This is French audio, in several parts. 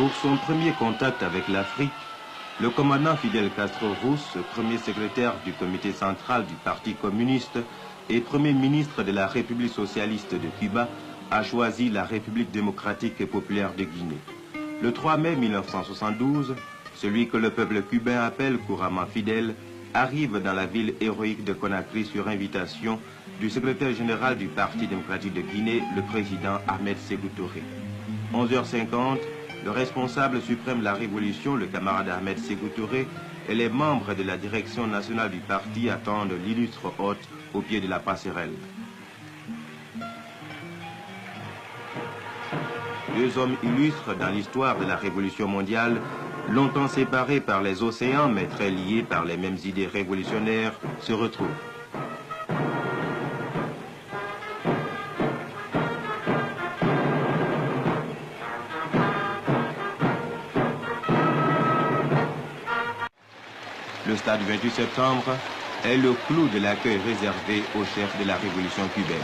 Pour son premier contact avec l'Afrique, le commandant Fidel Castro Ruz, premier secrétaire du comité central du Parti communiste et premier ministre de la République socialiste de Cuba, a choisi la République démocratique et populaire de Guinée. Le 3 mai 1972, celui que le peuple cubain appelle couramment Fidel, arrive dans la ville héroïque de Conakry sur invitation du secrétaire général du Parti démocratique de Guinée, le président Ahmed Sékou Touré. 11h50, le responsable suprême de la révolution, le camarade Ahmed Sékou Touré, et les membres de la direction nationale du parti attendent l'illustre hôte au pied de la passerelle. Deux hommes illustres dans l'histoire de la révolution mondiale, longtemps séparés par les océans mais très liés par les mêmes idées révolutionnaires, se retrouvent. Le stade du 28 septembre est le clou de l'accueil réservé au chef de la révolution cubaine.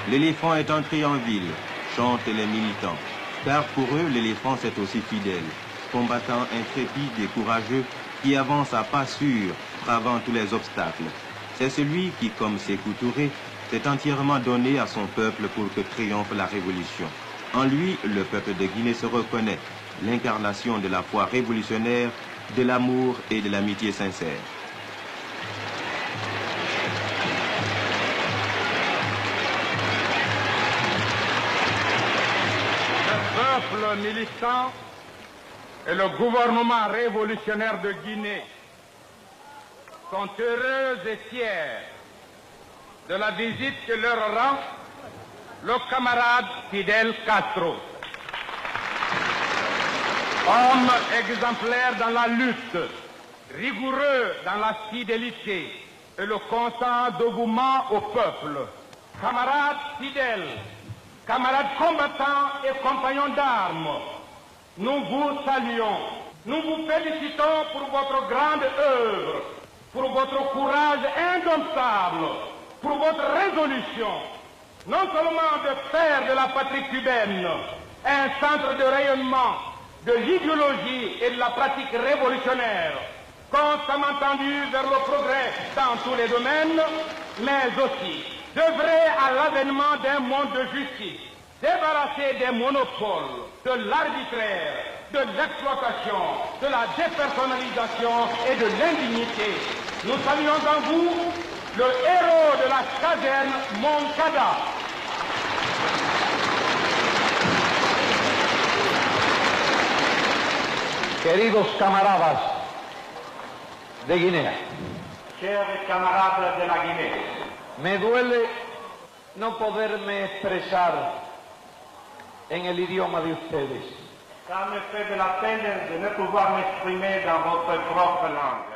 L'éléphant est entré en ville, chantent les militants, car pour eux l'éléphant c'est aussi fidèle, combattant intrépide et courageux qui avance à pas sûrs, bravant tous les obstacles. C'est celui qui, comme Sékou Touré, s'est entièrement donné à son peuple pour que triomphe la révolution. En lui, le peuple de Guinée se reconnaît, l'incarnation de la foi révolutionnaire, de l'amour et de l'amitié sincère. Le peuple militant et le gouvernement révolutionnaire de Guinée sont heureux et fiers de la visite que leur rend le camarade Fidel Castro. Homme exemplaire dans la lutte, rigoureux dans la fidélité et le constant dévouement au peuple. Camarade Fidel, camarades combattants et compagnons d'armes, nous vous saluons, nous vous félicitons pour votre grande œuvre, pour votre courage indomptable, pour votre résolution, non seulement de faire de la patrie cubaine un centre de rayonnement de l'idéologie et de la pratique révolutionnaire, constamment tendu vers le progrès dans tous les domaines, mais aussi d'œuvrer à l'avènement d'un monde de justice, débarrassé des monopoles, de l'arbitraire, de l'exploitation, de la dépersonnalisation et de l'indignité. Nous saluons en vous le héros de la caserne Moncada. Queridos camaradas de Guinea, Chers camarades de la Guinée, me duele no poderme expresar en el idioma de ustedes. ça me fait de la peine de ne pouvoir m'exprimer dans votre propre langue.